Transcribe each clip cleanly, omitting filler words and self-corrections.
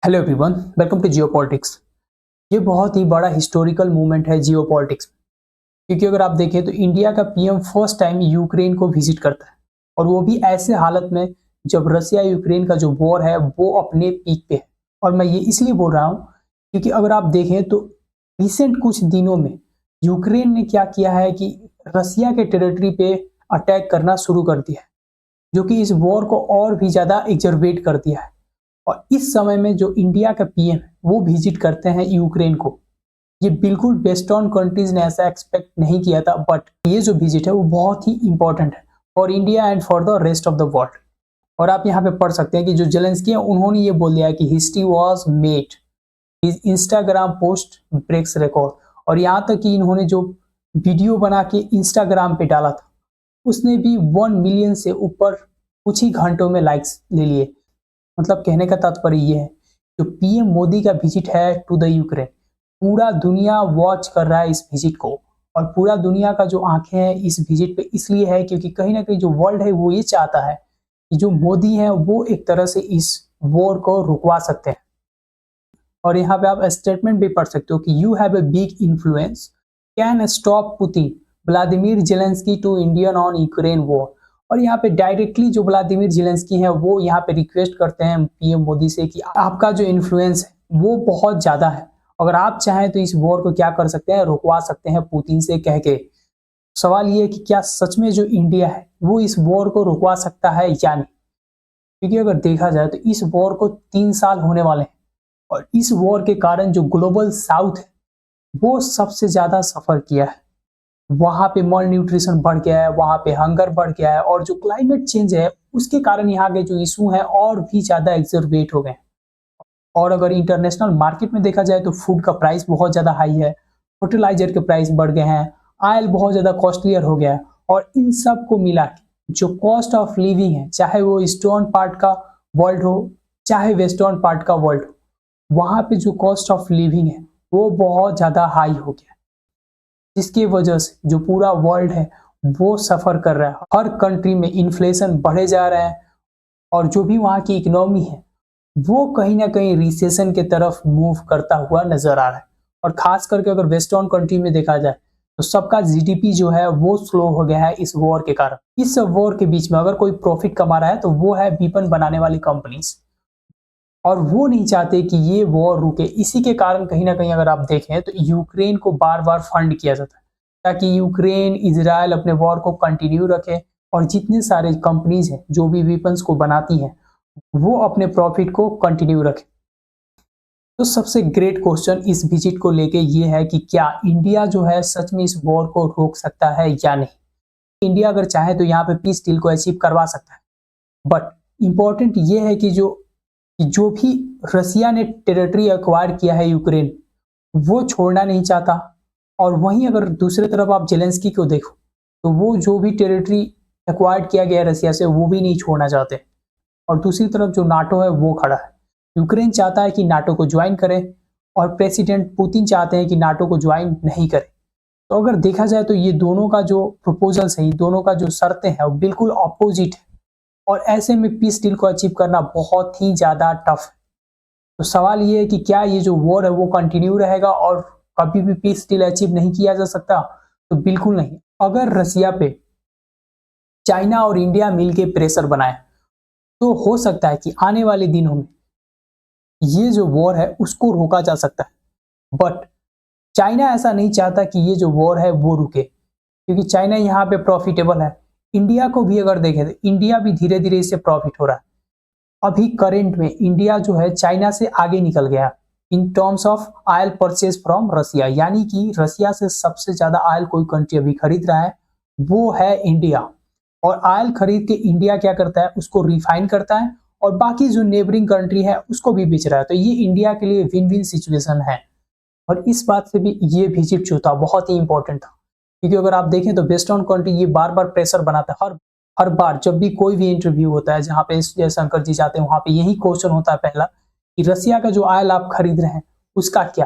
Hello everyone, welcome to geopolitics. ये बहुत ही बड़ा हिस्टोरिकल मूवमेंट है जियोपॉलिटिक्स, क्योंकि अगर आप देखें तो इंडिया का पीएम फर्स्ट टाइम यूक्रेन को विजिट करता है, और वो भी ऐसे हालत में जब रसिया यूक्रेन का जो वॉर है वो अपने पीक पे है। और मैं ये इसलिए बोल रहा हूँ क्योंकि अगर आप देखें तो रिसेंट कुछ दिनों में यूक्रेन ने क्या किया है कि रसिया के टेरिटरी पे अटैक करना शुरू कर दिया है, जो कि इस वॉर को और भी ज़्यादा एग्जर्वेट कर दिया है। और इस समय में जो इंडिया का पीएम है वो विजिट करते हैं यूक्रेन को। ये बिल्कुल वेस्टर्न कंट्रीज ने ऐसा एक्सपेक्ट नहीं किया था, बट ये जो विजिट है वो बहुत ही इंपॉर्टेंट है for India and for the rest of the world. और आप यहाँ पे पढ़ सकते हैं कि जो जेलेंस्की है उन्होंने ये बोल दिया है कि history was made, his Instagram post breaks record. और यहाँ तक कि इन्होंने जो वीडियो बना के इंस्टाग्राम पे डाला था उसने भी 1 मिलियन से ऊपर कुछ ही घंटों में लाइक्स ले लिए। मतलब कहने का तात्पर्य ये है, जो पीएम मोदी का विजिट है टू द यूक्रेन, पूरा दुनिया वॉच कर रहा है इस विजिट को। और पूरा दुनिया का जो आंखें हैं इस विजिट पे इसलिए है क्योंकि कहीं ना कहीं जो वर्ल्ड है वो ये चाहता है कि जो मोदी है वो एक तरह से इस वॉर को रुकवा सकते हैं। और यहाँ पे आप स्टेटमेंट भी पढ़ सकते हो कि you have a big influence, can stop Putin, Vladimir Zelensky to Indian on Ukraine war. और यहाँ पे डायरेक्टली जो व्लादिमीर जेलेंस्की है वो यहाँ पे रिक्वेस्ट करते हैं पीएम मोदी से कि आपका जो इन्फ्लुएंस है वो बहुत ज्यादा है, अगर आप चाहें तो इस वॉर को क्या कर सकते हैं, रुकवा सकते हैं पुतिन से कह के। सवाल ये है कि क्या सच में जो इंडिया है वो इस वॉर को रुकवा सकता है या नहीं, क्योंकि अगर देखा जाए तो इस वॉर को 3 साल होने वाले हैं। और इस वॉर के कारण जो ग्लोबल साउथ है वो सबसे ज्यादा सफर किया है। वहां पे मॉल न्यूट्रिशन बढ़ गया है, वहां पे हंगर बढ़ गया है, और जो क्लाइमेट चेंज है उसके कारण यहाँ के जो इशू हैं और भी ज्यादा एक्सरवेट हो गए। और अगर इंटरनेशनल मार्केट में देखा जाए तो फूड का प्राइस बहुत ज्यादा हाई है, फर्टिलाइजर के प्राइस बढ़ गए हैं, ऑयल बहुत ज्यादा कॉस्टलियर हो गया है। और इन सब को मिला के जो कॉस्ट ऑफ लिविंग है, चाहे वो ईस्टर्न पार्ट का वर्ल्ड हो चाहे वेस्टर्न पार्ट का वर्ल्ड हो, वहां पे जो कॉस्ट ऑफ लिविंग है वो बहुत ज्यादा हाई हो गया, जिसकी वजह से जो पूरा वर्ल्ड है वो सफर कर रहा है। हर कंट्री में इन्फ्लेशन बढ़े जा रहा है, और जो भी वहाँ की इकोनॉमी है वो कहीं ना कहीं रिसेशन के तरफ मूव करता हुआ नजर आ रहा है। और खास करके अगर वेस्टर्न कंट्री में देखा जाए तो सबका जीडीपी जो है वो स्लो हो गया है इस वॉर के कारण। इस वॉर के बीच में अगर कोई प्रॉफिट कमा रहा है तो वो है वेपन बनाने वाली कंपनीज, और वो नहीं चाहते कि ये वॉर रुके। इसी के कारण कहीं ना कहीं अगर आप देखें तो यूक्रेन को बार बार फंड किया जाता है ताकि यूक्रेन इजराइल अपने वॉर को कंटिन्यू रखे, और जितने सारे कंपनीज हैं जो भी वेपन्स को बनाती हैं वो अपने प्रॉफिट को कंटिन्यू रखे। तो सबसे ग्रेट क्वेश्चन इस विजिट को लेके ये है कि क्या इंडिया जो है सच में इस वॉर को रोक सकता है या नहीं। इंडिया अगर चाहे तो यहाँ पे पीस डील को अचीव करवा सकता है, बट इंपॉर्टेंट ये है कि जो भी रसिया ने टेरिटरी एक्वायर किया है यूक्रेन, वो छोड़ना नहीं चाहता। और वहीं अगर दूसरी तरफ आप जेलेंस्की को देखो तो वो जो भी टेरिटरी एक्वायर्ड किया गया है रसिया से वो भी नहीं छोड़ना चाहते। और दूसरी तरफ जो नाटो है वो खड़ा है, यूक्रेन चाहता है कि नाटो को ज्वाइन करे, और प्रेसिडेंट पुतिन चाहते हैं कि नाटो को ज्वाइन नहीं करे। तो अगर देखा जाए तो ये दोनों का जो प्रपोजल्स है, दोनों का जो शर्तें हैं वो बिल्कुल अपोजिट है, और ऐसे में पीस डील को अचीव करना बहुत ही ज्यादा टफ है। तो सवाल ये है कि क्या ये जो वॉर है वो कंटिन्यू रहेगा और कभी भी पीस डील अचीव नहीं किया जा सकता। तो बिल्कुल नहीं। अगर रसिया पे चाइना और इंडिया मिलके प्रेशर बनाए तो हो सकता है कि आने वाले दिनों में ये जो वॉर है उसको रोका जा सकता है। बट चाइना ऐसा नहीं चाहता कि ये जो वॉर है वो रुके, क्योंकि चाइना यहाँ पे प्रॉफिटेबल है। इंडिया को भी अगर देखें तो इंडिया भी धीरे धीरे इससे प्रॉफिट हो रहा है। अभी करंट में इंडिया जो है चाइना से आगे निकल गया in terms of oil purchase from Russia, यानी कि रसिया से सबसे ज्यादा ऑयल कोई कंट्री अभी खरीद रहा है वो है इंडिया। और ऑयल खरीद के इंडिया क्या करता है, उसको रिफाइन करता है और बाकी जो नेबरिंग कंट्री है उसको भी बेच रहा है। तो ये इंडिया के लिए विन विन सिचुएशन है। और इस बात से भी ये विजिट जो था बहुत ही इंपॉर्टेंट था, क्योंकि अगर आप देखें तो वेस्टर्न कंट्री ये बार बार प्रेशर बनाता है। हर बार जब भी कोई भी इंटरव्यू होता है जहां पे एस जयशंकर जी जाते हैं वहां पे यही क्वेश्चन होता है पहला, कि रसिया का जो ऑयल आप खरीद रहे हैं उसका क्या।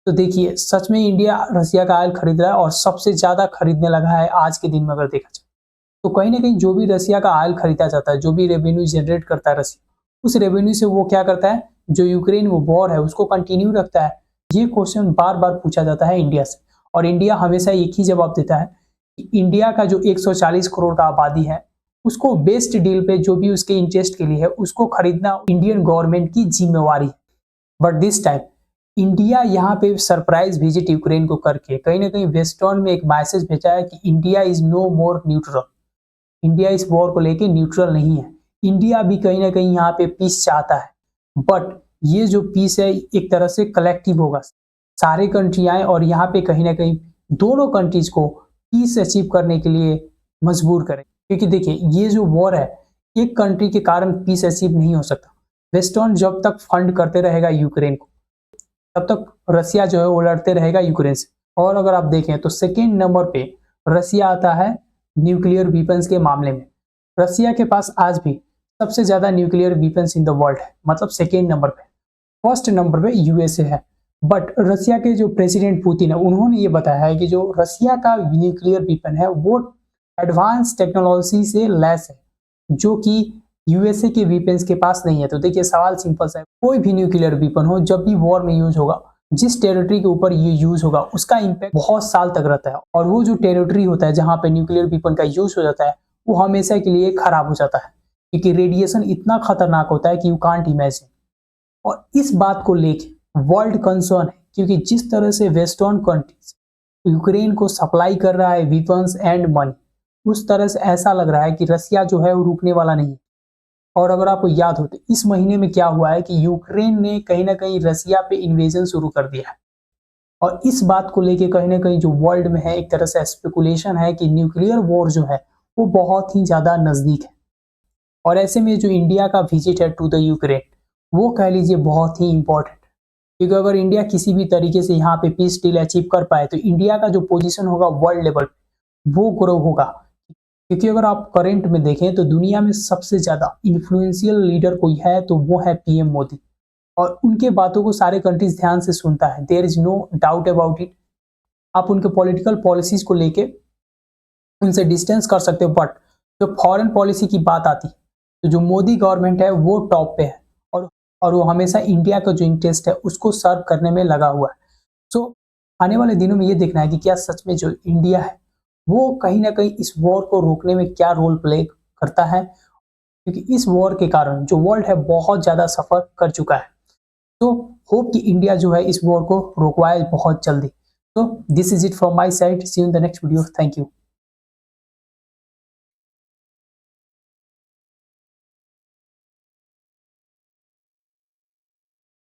तो देखिए सच में इंडिया रसिया का ऑयल खरीद रहा है, और सबसे ज्यादा खरीदने लगा है आज के दिन में अगर देखा जाए तो। कहीं ना कहीं जो भी रसिया का ऑयल खरीदा जाता है, जो भी रेवेन्यू जनरेट करता है रसिया, उस रेवेन्यू से वो क्या करता है, जो यूक्रेन वो वॉर है उसको कंटिन्यू रखता है? ये क्वेश्चन बार बार पूछा जाता है इंडिया से, और इंडिया हमेशा एक ही जवाब देता है कि इंडिया का जो 140 करोड़ का आबादी है उसको बेस्ट डील पे जो भी उसके इंटरेस्ट के लिए है उसको खरीदना इंडियन गवर्नमेंट की जिम्मेवारी है। बट दिस टाइम इंडिया यहाँ पे सरप्राइज विजिट यूक्रेन को करके कहीं ना कहीं वेस्टर्न में एक मैसेज भेजा है कि India is no more neutral. India इस वॉर को लेके न्यूट्रल नहीं है। इंडिया भी कहीं ना कहीं यहाँ पे पीस चाहता है, बट ये जो पीस है एक तरह से कलेक्टिव होगा, सारे कंट्री आए और यहाँ पे कहीं ना कहीं दोनों कंट्रीज को पीस अचीव करने के लिए मजबूर करें। क्योंकि देखिए ये जो वॉर है एक कंट्री के कारण पीस अचीव नहीं हो सकता। वेस्टर्न जब तक फंड करते रहेगा यूक्रेन को तब तक रसिया जो है वो लड़ते रहेगा यूक्रेन से। और अगर आप देखें तो सेकेंड नंबर पे रसिया आता है न्यूक्लियर वीपन्स के मामले में। रसिया के पास आज भी सबसे ज्यादा nuclear weapons in the world है, मतलब सेकेंड नंबर पे। फर्स्ट नंबर पे यूएसए है। बट रसिया के जो प्रेसिडेंट पुतिन है उन्होंने ये बताया है कि जो रसिया का न्यूक्लियर वीपन है वो एडवांस टेक्नोलॉजी से लैस है, जो कि यूएसए के वीपन्स के पास नहीं है। तो देखिए सवाल सिंपल सा है, कोई भी न्यूक्लियर वीपन हो जब भी वॉर में यूज होगा, जिस टेरिटरी के ऊपर ये यूज होगा उसका इंपैक्ट बहुत साल तक रहता है, और वो जो टेरिटरी होता है जहां पे न्यूक्लियर वीपन का यूज हो जाता है वो हमेशा के लिए खराब हो जाता है, क्योंकि रेडिएशन इतना खतरनाक होता है कि यू कांट इमेजिन। और इस बात को लेके वर्ल्ड कंसर्न है, क्योंकि जिस तरह से वेस्टर्न कंट्रीज यूक्रेन को सप्लाई कर रहा है वीपन्स एंड मनी, उस तरह से ऐसा लग रहा है कि रसिया जो है वो रुकने वाला नहीं है। और अगर आपको याद हो तो इस महीने में क्या हुआ है कि यूक्रेन ने कहीं ना कहीं रसिया पे इन्वेजन शुरू कर दिया है, और इस बात को लेके कहीं ना कहीं जो वर्ल्ड में है एक तरह से स्पेकुलेशन है कि न्यूक्लियर वॉर जो है वो बहुत ही ज्यादा नजदीक है। और ऐसे में जो इंडिया का विजिट है टू द यूक्रेन वो कह लीजिए बहुत ही इंपॉर्टेंट, क्योंकि अगर इंडिया किसी भी तरीके से यहाँ पे पीस डील अचीव कर पाए तो इंडिया का जो पोजीशन होगा वर्ल्ड लेवल वो ग्रो होगा। क्योंकि अगर आप करंट में देखें तो दुनिया में सबसे ज्यादा इन्फ्लुएंशियल लीडर कोई है तो वो है पीएम मोदी, और उनके बातों को सारे कंट्रीज ध्यान से सुनता है, there is no doubt about it. आप उनके पॉलिटिकल पॉलिसीज को लेके उनसे डिस्टेंस कर सकते हो, बट जो फॉरेन पॉलिसी की बात आती है तो जो मोदी गवर्नमेंट है वो टॉप पे है, और वो हमेशा इंडिया का जो इंटरेस्ट है उसको सर्व करने में लगा हुआ है। सो आने वाले दिनों में ये देखना है कि क्या सच में जो इंडिया है वो कहीं ना कहीं इस वॉर को रोकने में क्या रोल प्ले करता है, क्योंकि इस वॉर के कारण जो वर्ल्ड है बहुत ज्यादा सफर कर चुका है। तो होप कि इंडिया जो है इस वॉर को रोकवाए बहुत जल्दी। तो this is it from my side, see you in the next video, thank you.